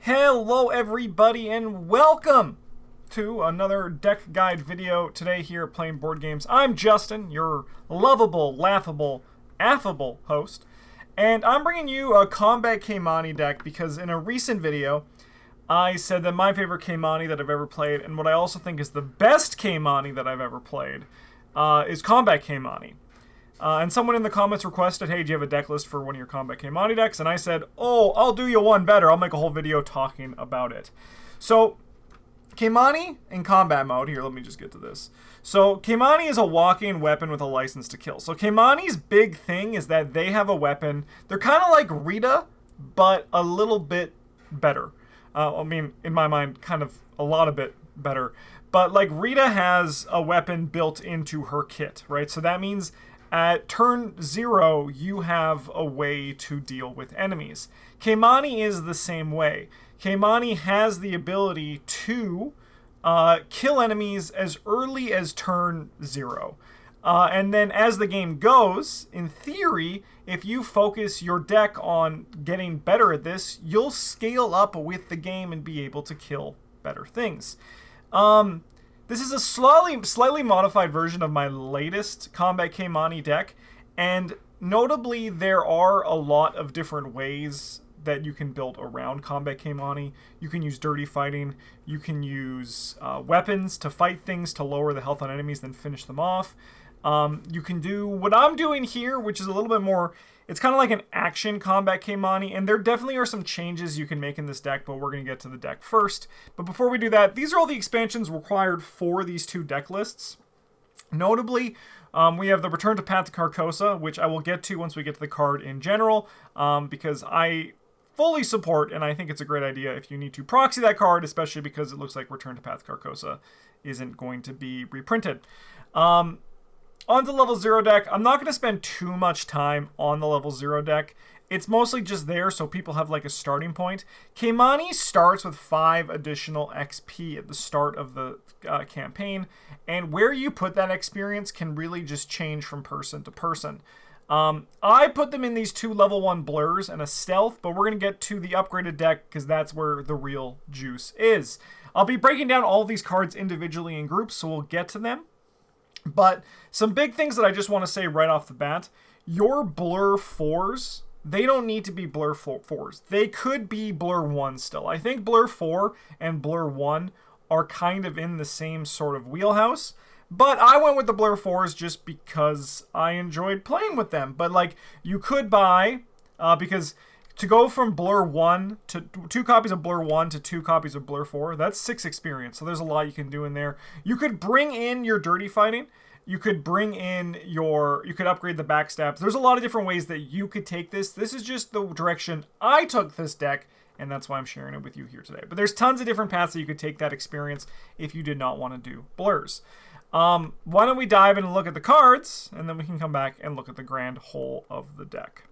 Hello everybody and welcome to another deck guide video today here at Playing Board Games. I'm Justin, your lovable, laughable, affable host, and I'm bringing you a Combat Kymani deck because in a recent video I said that my favorite Kymani that I've ever played, and what I also think is the best Kymani that I've ever played, is Combat Kymani. And someone in the comments requested, hey, do you have a deck list for one of your Combat Kymani decks? And I said, oh, I'll do you one better. I'll make a whole video talking about it. So, Kymani in combat mode. Here, let me just get to this. So, Kymani is a walking weapon with a license to kill. So, Kymani's big thing is that they have a weapon. They're kind of like Rita, but a little bit better. I mean, in my mind, kind of a lot of bit better. But, like, Rita has a weapon built into her kit, right? So, that means at turn 0, you have a way to deal with enemies. Kymani is the same way. Kymani has the ability to kill enemies as early as turn 0. And then as the game goes, in theory, if you focus your deck on getting better at this, you'll scale up with the game and be able to kill better things. This is a slightly modified version of my latest Combat Kymani deck, and notably there are a lot of different ways that you can build around Combat Kymani. You can use dirty fighting, you can use weapons to fight things to lower the health on enemies, then finish them off. You can do what I'm doing here, which is a little bit more, it's kind of like an action Combat Kymani, and there definitely are some changes you can make in this deck, but we're going to get to the deck first. But before we do that, these are all the expansions required for these two deck lists. Notably, we have the Return to Path to Carcosa, which I will get to once we get to the card in general, because I fully support, and I think it's a great idea if you need to proxy that card, especially because it looks like Return to Path to Carcosa isn't going to be reprinted. On the level 0 deck, I'm not going to spend too much time on the level 0 deck. It's mostly just there so people have like a starting point. Kymani starts with 5 additional XP at the start of the campaign, and where you put that experience can really just change from person to person. I put them in these 2 level 1 blurs and a stealth, but we're going to get to the upgraded deck because that's where the real juice is. I'll be breaking down all of these cards individually in groups, so we'll get to them. But some big things that I just want to say right off the bat, your blur 4s, they don't need to be blur 4s. They could be blur 1 still. I think blur 4 and blur 1 are kind of in the same sort of wheelhouse. But I went with the blur 4s just because I enjoyed playing with them. But like, you could buy, because to go from blur 1 to 2 copies of blur 1 to 2 copies of blur 4, that's 6 experience. So there's a lot you can do in there. You could bring in your dirty fighting. You could bring in you could upgrade the backstabs. There's a lot of different ways that you could take this. This is just the direction I took this deck, and that's why I'm sharing it with you here today. But there's tons of different paths that you could take that experience if you did not want to do blurs. Why don't we dive in and look at the cards, and then we can come back and look at the grand whole of the deck.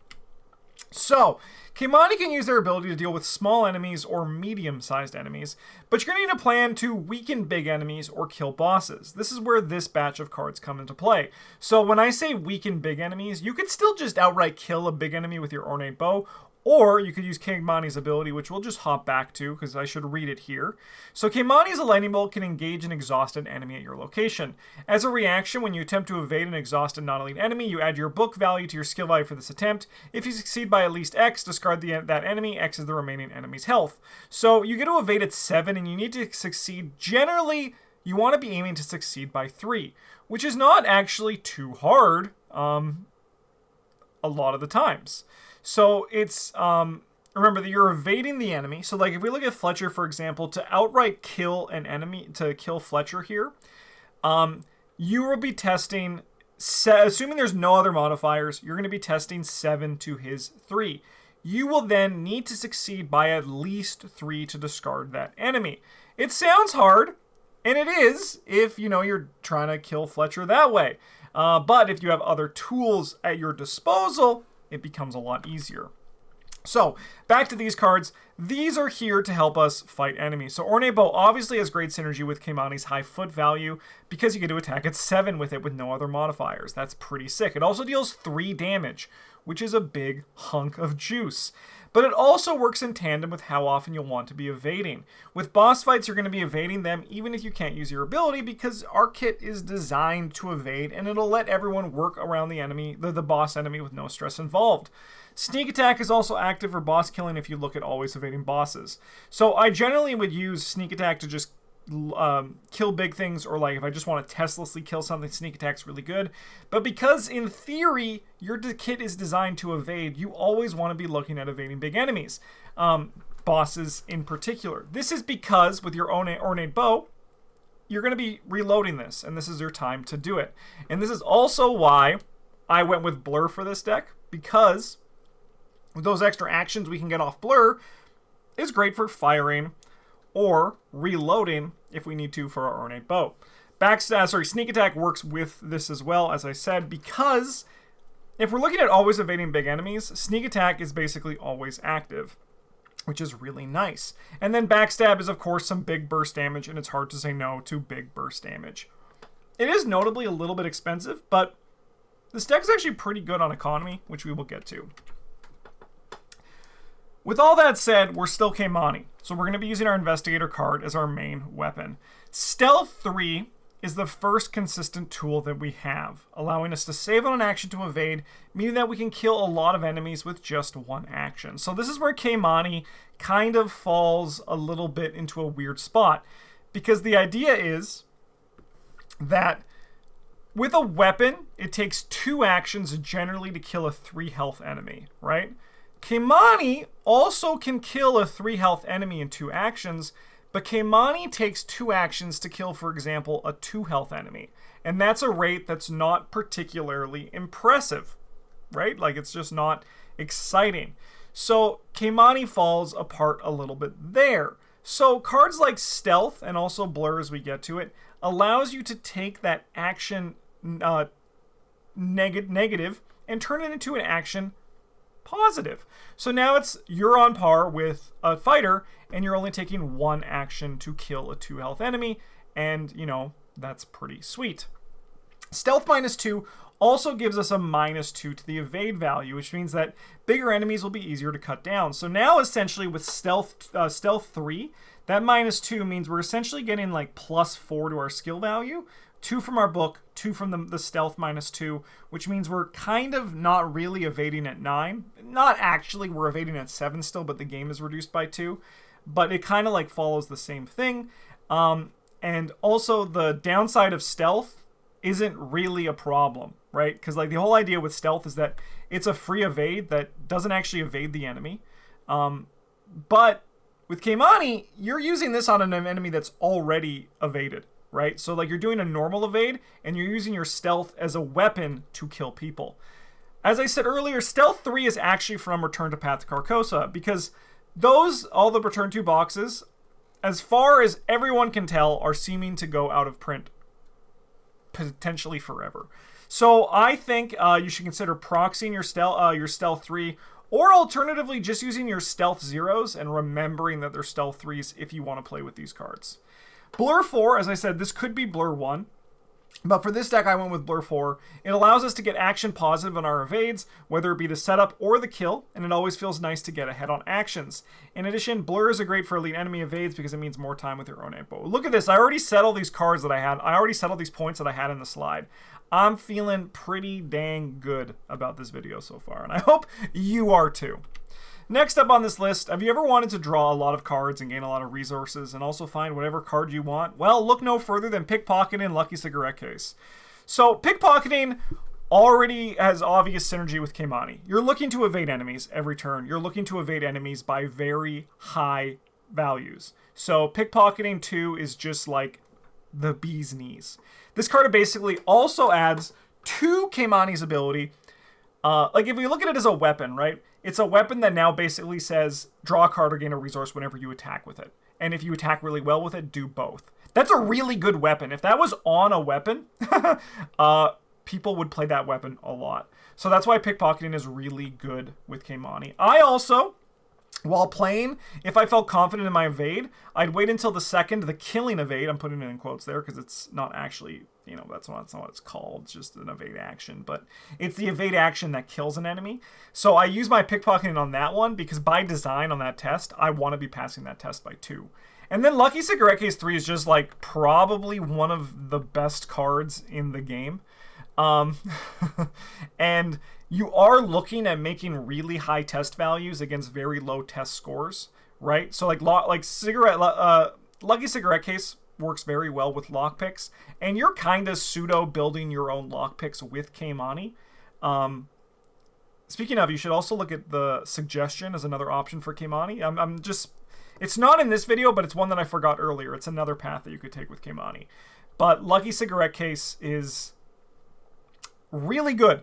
So, Kymani can use their ability to deal with small enemies or medium-sized enemies, but you're going to need a plan to weaken big enemies or kill bosses. This is where this batch of cards come into play. So when I say weaken big enemies, you could still just outright kill a big enemy with your Ornate Bow, or you could use Kymani's ability, which we'll just hop back to because I should read it here. So Kymani's a lightning bolt can engage an exhausted enemy at your location. As a reaction, when you attempt to evade an exhausted non-elite enemy, you add your book value to your skill value for this attempt. If you succeed by at least X, discard that enemy. X is the remaining enemy's health. So you get to evade at 7, and you need to succeed. Generally, you want to be aiming to succeed by 3, which is not actually too hard a lot of the times. So it's, remember that you're evading the enemy. So like if we look at Fletcher, for example, to outright kill an enemy, to kill Fletcher here, you will be testing, assuming there's no other modifiers, you're going to be testing 7 to his 3. You will then need to succeed by at least 3 to discard that enemy. It sounds hard, and it is if, you're trying to kill Fletcher that way. But if you have other tools at your disposal, it becomes a lot easier. So, back to these cards. These are here to help us fight enemies. So, Ornate Bow obviously has great synergy with Kymani's high foot value because you get to attack at 7 with it with no other modifiers. That's pretty sick. It also deals 3 damage, which is a big hunk of juice. but it also works in tandem with how often you'll want to be evading. With boss fights, you're going to be evading them even if you can't use your ability, because our kit is designed to evade, and it'll let everyone work around the enemy, the boss enemy, with no stress involved. Sneak attack is also active for boss killing if you look at always evading bosses. So I generally would use sneak attack to just kill big things, or like if I just want to testlessly kill something, sneak attack's really good. But because in theory your kit is designed to evade, you always want to be looking at evading big enemies, bosses in particular. This is because with your own ornate bow, you're going to be reloading this, and this is your time to do it. And this is also why I went with Blur for this deck, because with those extra actions we can get off Blur is great for firing or reloading if we need to for our ornate bow. Sneak attack works with this as well, as I said, because if we're looking at always evading big enemies, sneak attack is basically always active, which is really nice. And then backstab is, of course, some big burst damage, and it's hard to say no to big burst damage. It is notably a little bit expensive, but this deck is actually pretty good on economy, which we will get to. With all that said, we're still Kymani, so we're going to be using our Investigator card as our main weapon. Stealth 3 is the first consistent tool that we have, allowing us to save on an action to evade, meaning that we can kill a lot of enemies with just one action. So this is where Kymani kind of falls a little bit into a weird spot, because the idea is that with a weapon, it takes 2 actions generally to kill a 3 health enemy, right? Kymani also can kill a 3 health enemy in 2 actions, but Kymani takes 2 actions to kill, for example, a 2 health enemy. And that's a rate that's not particularly impressive, right? Like, it's just not exciting. So Kymani falls apart a little bit there. So cards like Stealth, and also Blur as we get to it, allows you to take that action negative and turn it into an action positive. So now you're on par with a fighter, and you're only taking 1 action to kill a 2 health enemy, and that's pretty sweet. Stealth -2 also gives us a -2 to the evade value, which means that bigger enemies will be easier to cut down. So now essentially with Stealth 3, that -2 means we're essentially getting like +4 to our skill value, 2 from our book, 2 from the stealth -2, which means we're kind of not really evading at 9. Not actually, we're evading at 7 still, but the game is reduced by 2. But it kind of like follows the same thing. And also the downside of stealth isn't really a problem, right? Because like the whole idea with stealth is that it's a free evade that doesn't actually evade the enemy. But with Kymani, you're using this on an enemy that's already evaded, right? So like you're doing a normal evade and you're using your stealth as a weapon to kill people. As I said earlier, Stealth 3 is actually from Return to Path to Carcosa, because all the Return to boxes, as far as everyone can tell, are seeming to go out of print potentially forever. So I think you should consider proxying your Stealth 3, or alternatively just using your Stealth 0s and remembering that they're Stealth 3s if you want to play with these cards. Blur 4, as I said, this could be Blur 1. But for this deck, I went with Blur 4. It allows us to get action positive on our evades, whether it be the setup or the kill, and it always feels nice to get ahead on actions. In addition, Blur is great for elite enemy evades because it means more time with your own bow. Look at this. I already set all these cards that I had. I already set all these points that I had in the slide. I'm feeling pretty dang good about this video so far, and I hope you are too. Next up on this list, have you ever wanted to draw a lot of cards and gain a lot of resources and also find whatever card you want? Well, look no further than Pickpocketing and Lucky Cigarette Case. So Pickpocketing already has obvious synergy with Kymani. You're looking to evade enemies every turn. You're looking to evade enemies by very high values. So Pickpocketing 2 is just like the bee's knees. This card basically also adds to Kymani's ability. Like if we look at it as a weapon, right? It's a weapon that now basically says draw a card or gain a resource whenever you attack with it. And if you attack really well with it, do both. That's a really good weapon. If that was on a weapon, people would play that weapon a lot. So that's why Pickpocketing is really good with Kymani. I also, while playing, if I felt confident in my evade, I'd wait until the killing evade, I'm putting it in quotes there because it's not actually you know, that's not what it's called. It's just an evade action. But it's the evade action that kills an enemy. So I use my pickpocketing on that one because by design on that test, I want to be passing that test by 2. And then Lucky Cigarette Case 3 is just like probably one of the best cards in the game. And you are looking at making really high test values against very low test scores, right? So like Lucky Cigarette Case works very well with lockpicks, and you're kind of pseudo building your own lockpicks with Kymani. Speaking of, you should also look at the suggestion as another option for Kymani. It's not in this video, but it's one that I forgot earlier. It's another path that you could take with Kymani. But Lucky Cigarette Case is really good.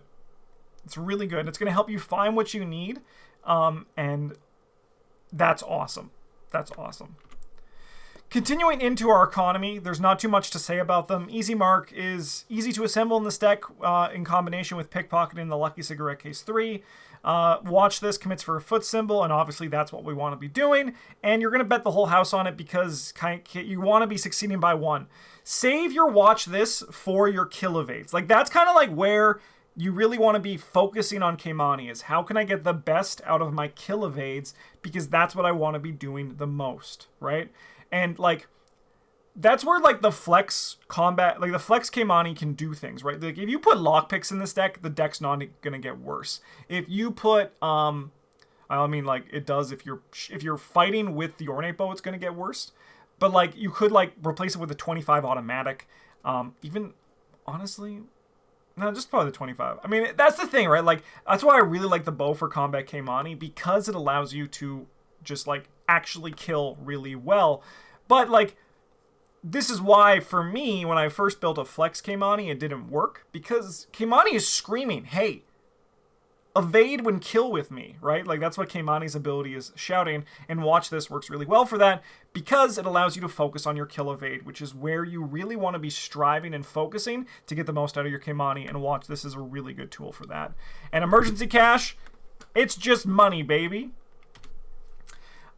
It's really good. It's going to help you find what you need, and that's awesome. That's awesome. Continuing into our economy, there's not too much to say about them. Easy Mark is easy to assemble in this deck in combination with pickpocketing the Lucky Cigarette Case 3. Watch this, commits for a foot symbol, and obviously that's what we want to be doing. And you're going to bet the whole house on it because you want to be succeeding by 1. Save your watch this for your kill evades. Like, that's kind of like where you really want to be focusing on Kymani, is how can I get the best out of my kill evades, because that's what I want to be doing the most, right? And like, that's where like the flex combat, like the flex Kymani can do things, right? Like if you put lockpicks in this deck, the deck's not gonna get worse. If you put, I mean, like it does if you're fighting with the Ornate Bow, it's gonna get worse. But like you could like replace it with a 25 automatic, even honestly. No, just probably the 25. I mean, that's the thing, right? Like, that's why I really like the bow for Combat Kymani, because it allows you to just, like, actually kill really well. But, like, this is why, for me, when I first built a Flex Kymani, it didn't work. Because Kymani is screaming, hey, evade when kill with me, right? Like, that's what Kymani's ability is shouting. And Watch This works really well for that, because it allows you to focus on your kill evade, which is where you really want to be striving and focusing to get the most out of your Kymani. And Watch This is a really good tool for that. And Emergency Cash, it's just money, baby.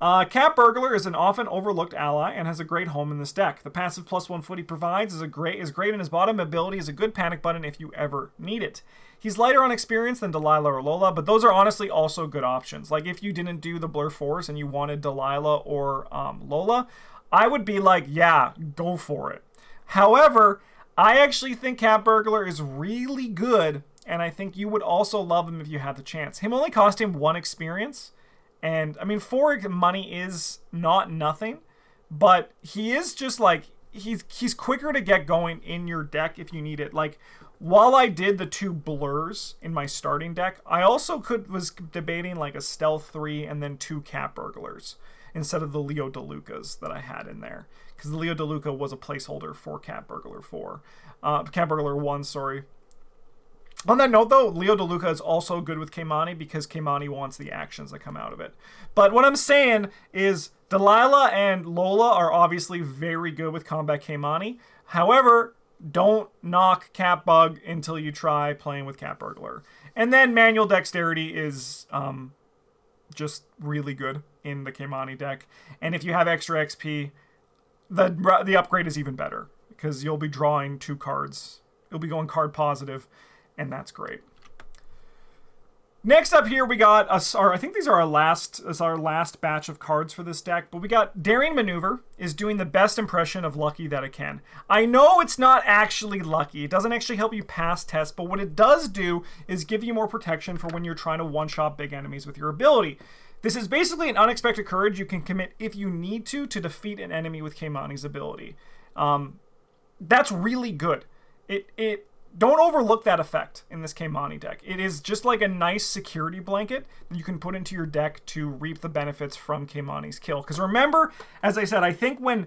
Cat Burglar is an often overlooked ally and has a great home in this deck. The passive +1 foot he provides is great, and his bottom ability is a good panic button if you ever need it. He's lighter on experience than Delilah or Lola, but those are honestly also good options. Like if you didn't do the Blur 4s and you wanted Delilah or Lola, I would be like, yeah, go for it. However, I actually think Cat Burglar is really good, and I think you would also love him if you had the chance. Him only cost him 1 experience. And, I mean, 4 money is not nothing, but he is just, like, he's quicker to get going in your deck if you need it. Like, while I did the 2 blurs in my starting deck, I also was debating, like, a Stealth 3 and then 2 Cat Burglars instead of the Leo DeLucas that I had in there. Because the Leo DeLuca was a placeholder for Cat Burglar 4. Cat Burglar 1, sorry. On that note, though, Leo DeLuca is also good with Kymani because Kymani wants the actions that come out of it. But what I'm saying is Delilah and Lola are obviously very good with Combat Kymani. However, don't knock Cat Bug until you try playing with Cat Burglar. And then Manual Dexterity is just really good in the Kymani deck. And if you have extra XP, the upgrade is even better because you'll be drawing 2 cards. You'll be going card positive. And that's great. Next up here, we got I think these are our last batch of cards for this deck. But we got Daring Maneuver is doing the best impression of Lucky that it can. I know it's not actually lucky. It doesn't actually help you pass tests. But what it does do is give you more protection for when you're trying to one-shot big enemies with your ability. This is basically an unexpected courage you can commit if you need to defeat an enemy with Kymani's ability. That's really good. Don't overlook that effect in this Kymani deck. It is just like a nice security blanket that you can put into your deck to reap the benefits from Kymani's kill. Because remember, as I said, I think when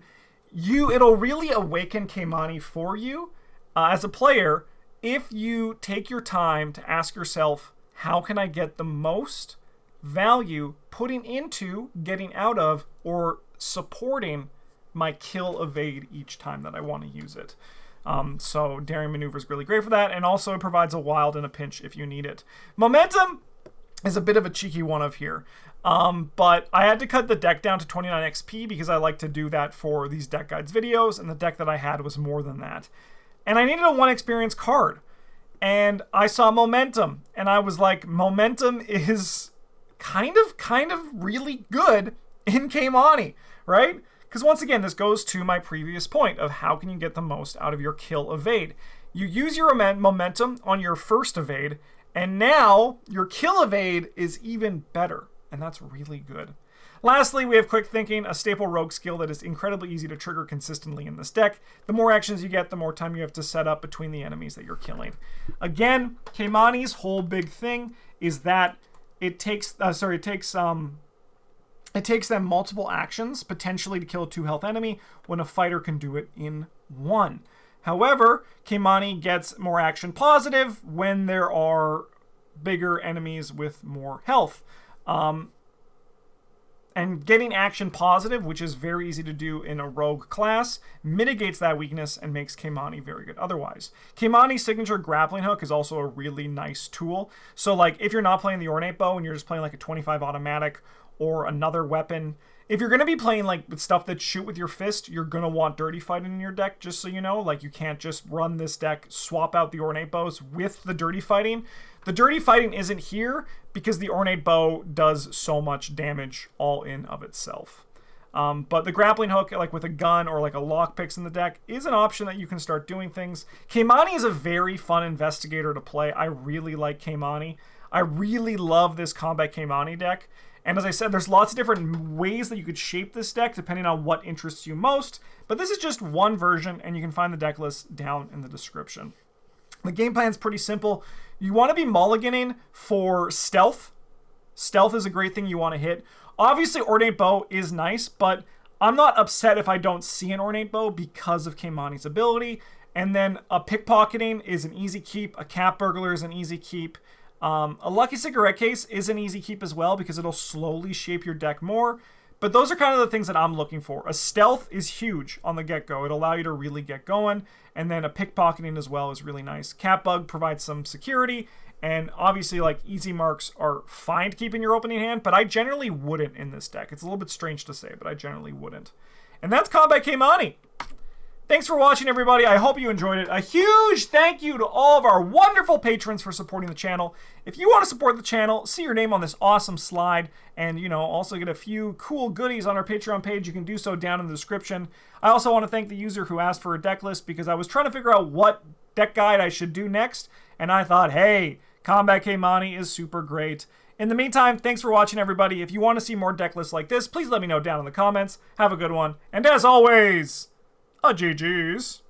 it'll really awaken Kymani for you as a player if you take your time to ask yourself, how can I get the most value putting into, getting out of, or supporting my kill evade each time that I want to use it. So Daring Maneuver is really great for that, and also it provides a wild in a pinch if you need it. Momentum is a bit of a cheeky one of here, but I had to cut the deck down to 29 XP because I like to do that for these deck guides videos, and the deck that I had was more than that. and I needed a 1 experience card. And I saw Momentum, and I was like, Momentum is kind of really good in Kymani, right? Because once again, this goes to my previous point of how can you get the most out of your kill evade. You use your Momentum on your first evade, and now your kill evade is even better, and that's really good. Lastly, we have Quick Thinking, a staple rogue skill that is incredibly easy to trigger consistently in this deck. The more actions you get, the more time you have to set up between the enemies that you're killing. Again, Kymani's whole big thing is that it takes them multiple actions, potentially to kill a 2 health enemy, when a fighter can do it in 1. However, Kymani gets more action positive when there are bigger enemies with more health. And getting action positive, which is very easy to do in a rogue class, mitigates that weakness and makes Kymani very good otherwise. Kymani's signature grappling hook is also a really nice tool. So like if you're not playing the Ornate Bow and you're just playing like a 25 automatic or another weapon, if you're going to be playing like with stuff that shoot with your fist, you're going to want Dirty Fighting in your deck, just so you know. Like you can't just run this deck, swap out the Ornate Bows with the Dirty Fighting. The Dirty Fighting isn't here because the Ornate Bow does so much damage all in of itself. But the grappling hook, like with a gun or like a lockpicks in the deck, is an option that you can start doing things. Kymani is a very fun investigator to play. I really like Kymani. I really love this Combat Kymani deck. And as I said, there's lots of different ways that you could shape this deck depending on what interests you most. But this is just one version, and you can find the deck list down in the description. The game plan is pretty simple. You want to be mulliganing for stealth. Stealth is a great thing you want to hit. Obviously, Ornate Bow is nice, but I'm not upset if I don't see an Ornate Bow because of Kymani's ability. And then a pickpocketing is an easy keep. A Cat Burglar is an easy keep. A Lucky Cigarette Case is an easy keep as well because it'll slowly shape your deck more. But those are kind of the things that I'm looking for. A Stealth is huge on the get-go. It'll allow you to really get going. And then a pickpocketing as well is really nice. Cat Bug provides some security. And obviously, like, easy marks are fine to keep in your opening hand, but I generally wouldn't in this deck. It's a little bit strange to say, but I generally wouldn't. And that's Combat Kymani. Thanks for watching, everybody. I hope you enjoyed it. A huge thank you to all of our wonderful patrons for supporting the channel. If you want to support the channel, see your name on this awesome slide, and, you know, also get a few cool goodies on our Patreon page, you can do so down in the description. I also want to thank the user who asked for a deck list because I was trying to figure out what deck guide I should do next, and I thought, hey, Combat Kymani is super great. In the meantime, thanks for watching, everybody. If you want to see more deck lists like this, please let me know down in the comments. Have a good one, and as always, GG's.